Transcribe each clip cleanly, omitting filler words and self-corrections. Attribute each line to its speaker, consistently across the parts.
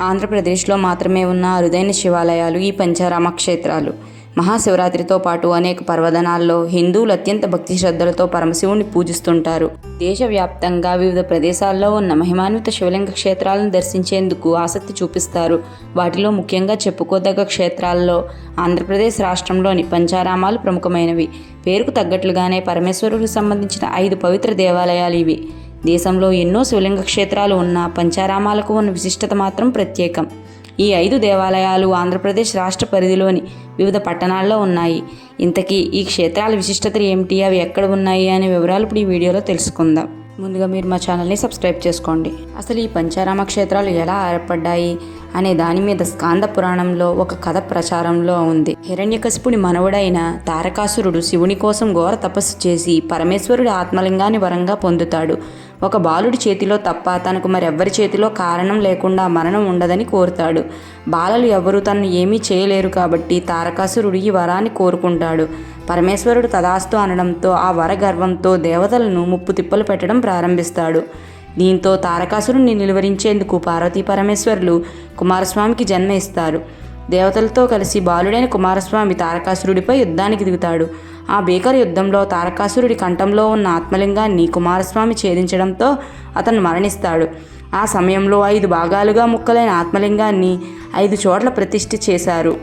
Speaker 1: ఆంధ్రప్రదేశ్లో మాత్రమే ఉన్న అరుదైన శివాలయాలు ఈ పంచారామ క్షేత్రాలు. మహాశివరాత్రితో పాటు అనేక పర్వదినాల్లో హిందువులు అత్యంత భక్తి శ్రద్ధలతో పరమశివుని పూజిస్తుంటారు. దేశవ్యాప్తంగా వివిధ ప్రదేశాల్లో ఉన్న మహిమాన్విత శివలింగ క్షేత్రాలను దర్శించేందుకు ఆసక్తి చూపిస్తారు. వాటిలో ముఖ్యంగా చెప్పుకోదగ్గ క్షేత్రాల్లో ఆంధ్రప్రదేశ్ రాష్ట్రంలోని పంచారామాలు ప్రముఖమైనవి. పేరుకు తగ్గట్లుగానే పరమేశ్వరుడికి సంబంధించిన 5 పవిత్ర దేవాలయాలు ఇవి. దేశంలో ఎన్నో శివలింగ క్షేత్రాలు ఉన్న పంచారామాలకు ఉన్న విశిష్టత మాత్రం ప్రత్యేకం. ఈ 5 దేవాలయాలు ఆంధ్రప్రదేశ్ రాష్ట్ర పరిధిలోని వివిధ పట్టణాల్లో ఉన్నాయి. ఇంతకీ ఈ క్షేత్రాల విశిష్టతలు ఏమిటి, అవి ఎక్కడ ఉన్నాయి అనే వివరాలు ఇప్పుడు ఈ వీడియోలో తెలుసుకుందాం. ముందుగా మీరు మా ఛానల్ని సబ్స్క్రైబ్ చేసుకోండి. అసలు ఈ పంచారామ క్షేత్రాలు ఎలా ఏర్పడ్డాయి అనే దాని మీద స్కాంద పురాణంలో ఒక కథ ప్రచారంలో ఉంది. హిరణ్యకశిపుని మనవడైన తారకాసురుడు శివుని కోసం ఘోర తపస్సు చేసి పరమేశ్వరుడి ఆత్మలింగాన్ని వరంగా పొందుతాడు. ఒక బాలుడి చేతిలో తప్ప తనకు మరెవ్వరి చేతిలో కారణం లేకుండా మరణం ఉండదని కోరుతాడు. బాలలు ఎవరూ తనను ఏమీ చేయలేరు కాబట్టి తారకాసురుడు ఈ వరాన్ని కోరుకుంటాడు. పరమేశ్వరుడు తదాస్తు అనడంతో ఆ వర గర్వంతో దేవతలను ముప్పు తిప్పలు పెట్టడం ప్రారంభిస్తాడు. దీంతో తారకాసురుడిని నిలువరించేందుకు పార్వతీ పరమేశ్వరులు కుమారస్వామికి జన్మ ఇస్తారు. దేవతలతో కలిసి బాలుడైన కుమారస్వామి తారకాసురుడిపై యుద్ధానికి దిగుతాడు. ఆ భీకర యుద్ధంలో తారకాసురుడి కంఠంలో ఉన్న ఆత్మలింగాన్ని కుమారస్వామి ఛేదించడంతో అతను మరణిస్తాడు. ఆ సమయంలో 5 భాగాలుగా ముక్కలైన ఆత్మలింగాన్ని 5 చోట్ల ప్రతిష్ఠ చేశారు.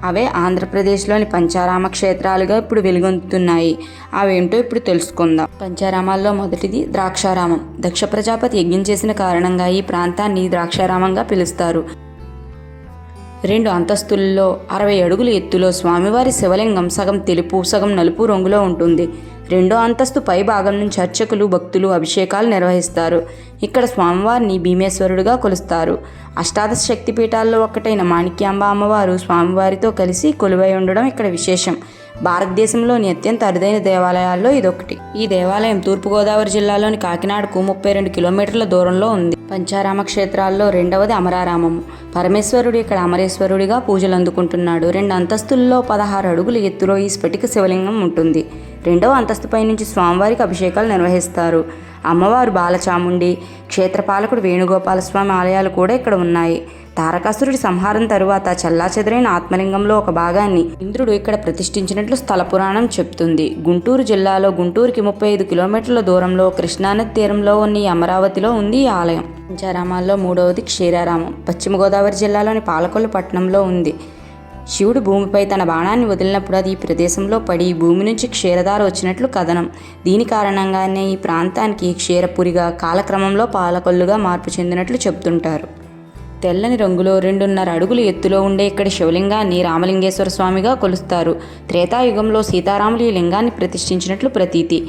Speaker 1: అవే ఆంధ్రప్రదేశ్లోని పంచారామ క్షేత్రాలుగా ఇప్పుడు వెలుగొందుతున్నాయి. అవేంటో ఇప్పుడు తెలుసుకుందాం. పంచారామాల్లో మొదటిది ద్రాక్షారామం. దక్ష ప్రజాపతి యజ్ఞం చేసిన కారణంగా ఈ ప్రాంతాన్ని ద్రాక్షారామంగా పిలుస్తారు. 2 అంతస్తుల్లో 60 అడుగుల ఎత్తులో స్వామివారి శివలింగం సగం తెలుపు సగం నలుపు రంగులో ఉంటుంది. 2వ అంతస్తు పై భాగం నుంచి అర్చకులు భక్తులు అభిషేకాలు నిర్వహిస్తారు. ఇక్కడ స్వామివారిని భీమేశ్వరుడుగా కొలుస్తారు. అష్టాదశ శక్తిపీఠాల్లో ఒకటైన మాణిక్యాంబ అమ్మవారు స్వామివారితో కలిసి కొలువై ఉండడం ఇక్కడ విశేషం. భారతదేశంలోని అత్యంత అరుదైన దేవాలయాల్లో ఇదొకటి. ఈ దేవాలయం తూర్పుగోదావరి జిల్లాలోని కాకినాడకు 32 కిలోమీటర్ల దూరంలో ఉంది. పంచారామ క్షేత్రాల్లో 2వది అమరారామము. పరమేశ్వరుడు ఇక్కడ అమరేశ్వరుడిగా పూజలు అందుకుంటున్నాడు. 2 అంతస్తుల్లో 16 అడుగుల ఎత్తులో ఈ స్ఫటిక శివలింగం ఉంటుంది. 2వ అంతస్తుపై నుంచి స్వామివారికి అభిషేకాలు నిర్వహిస్తారు. అమ్మవారు బాలచాముండి, క్షేత్రపాలకుడు వేణుగోపాలస్వామి ఆలయాలు కూడా ఇక్కడ ఉన్నాయి. తారకాసురుడి సంహారం తరువాత చెల్లాచెదరైన ఆత్మలింగంలో ఒక భాగాన్ని ఇంద్రుడు ఇక్కడ ప్రతిష్ఠించినట్లు స్థల పురాణం చెప్తుంది. గుంటూరు జిల్లాలో గుంటూరుకి 35 కిలోమీటర్ల దూరంలో కృష్ణానది తీరంలో ఉన్న ఈ అమరావతిలో ఉంది ఈ ఆలయం. పంచారామాల్లో 3వది క్షీరారామం. పశ్చిమ గోదావరి జిల్లాలోని పాలకొల్లు పట్టణంలో ఉంది. శివుడు భూమిపై తన బాణాన్ని వదిలినప్పుడు అది ఈ ప్రదేశంలో పడి భూమి నుంచి క్షీరధార వచ్చినట్లు కథనం. దీని కారణంగానే ఈ ప్రాంతానికి క్షీరపురిగా కాలక్రమంలో పాలకొల్లుగా మార్పు చెందినట్లు చెబుతుంటారు. తెల్లని రంగులో 2.5 అడుగుల ఎత్తులో ఉండే ఇక్కడ శివలింగాన్ని రామలింగేశ్వర స్వామిగా కొలుస్తారు. త్రేతాయుగంలో సీతారాములు ఈ లింగాన్ని ప్రతిష్ఠించినట్లు ప్రతీతి.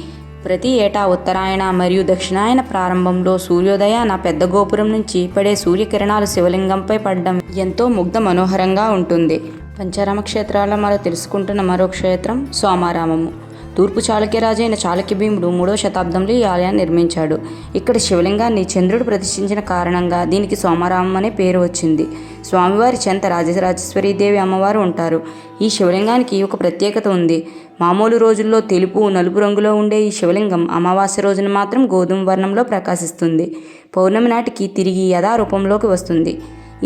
Speaker 1: ప్రతి ఏటా ఉత్తరాయణ మరియు దక్షిణాయన ప్రారంభంలో సూర్యోదయాన పెద్ద గోపురం నుంచి పడే సూర్యకిరణాలు శివలింగంపై పడడం ఎంతో ముగ్ధ మనోహరంగా ఉంటుంది. పంచారామ క్షేత్రాల్లో మనం తెలుసుకుంటున్న మరో క్షేత్రం సోమారామము. తూర్పు చాళుక్యరాజైన చాళుక్య భీముడు 3వ శతాబ్దంలో ఈ ఆలయాన్ని నిర్మించాడు. ఇక్కడ శివలింగాన్ని చంద్రుడు ప్రతిష్ఠించిన కారణంగా దీనికి సోమారామం అనే పేరు వచ్చింది. స్వామివారి చెంత రాజరాజేశ్వరీదేవి అమ్మవారు ఉంటారు. ఈ శివలింగానికి ఒక ప్రత్యేకత ఉంది. మామూలు రోజుల్లో తెలుపు నలుపు రంగులో ఉండే ఈ శివలింగం అమావాస్య రోజున మాత్రం గోధుమ వర్ణంలో ప్రకాశిస్తుంది. పౌర్ణమి నాటికి తిరిగి యథారూపంలోకి వస్తుంది.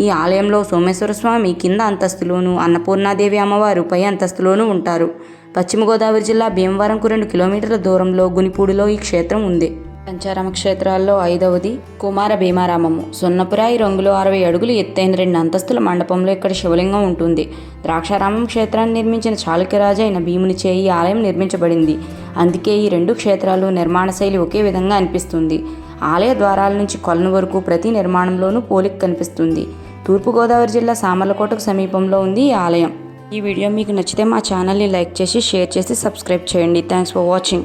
Speaker 1: ఈ ఆలయంలో సోమేశ్వర స్వామి కింద అంతస్తులోనూ, అన్నపూర్ణాదేవి అమ్మవారు పై అంతస్తులోనూ ఉంటారు. పశ్చిమ గోదావరి జిల్లా భీమవరంకు 2 కిలోమీటర్ల దూరంలో గునిపూడిలో ఈ క్షేత్రం ఉంది. పంచారామ క్షేత్రాల్లో 5వది కుమార భీమారామము. సున్నపురాయి రంగులో 60 అడుగులు ఎత్తైన 2 అంతస్తుల మండపంలో ఇక్కడ శివలింగం ఉంటుంది. ద్రాక్షారామం క్షేత్రాన్ని నిర్మించిన చాళుక్యరాజు అయిన భీమునిచే ఈ ఆలయం నిర్మించబడింది. అందుకే ఈ 2 క్షేత్రాలు నిర్మాణ శైలి ఒకే విధంగా అనిపిస్తుంది. ఆలయ ద్వారాల నుంచి కొలను వరకు ప్రతి నిర్మాణంలోనూ పోలిక కనిపిస్తుంది. తూర్పుగోదావరి జిల్లా సామర్లకోటకు సమీపంలో ఉంది ఈ ఆలయం. ఈ వీడియో మీకు నచ్చితే మా ఛానల్ని లైక్ చేసి షేర్ చేసి సబ్స్క్రైబ్ చేయండి. Thanks for watching.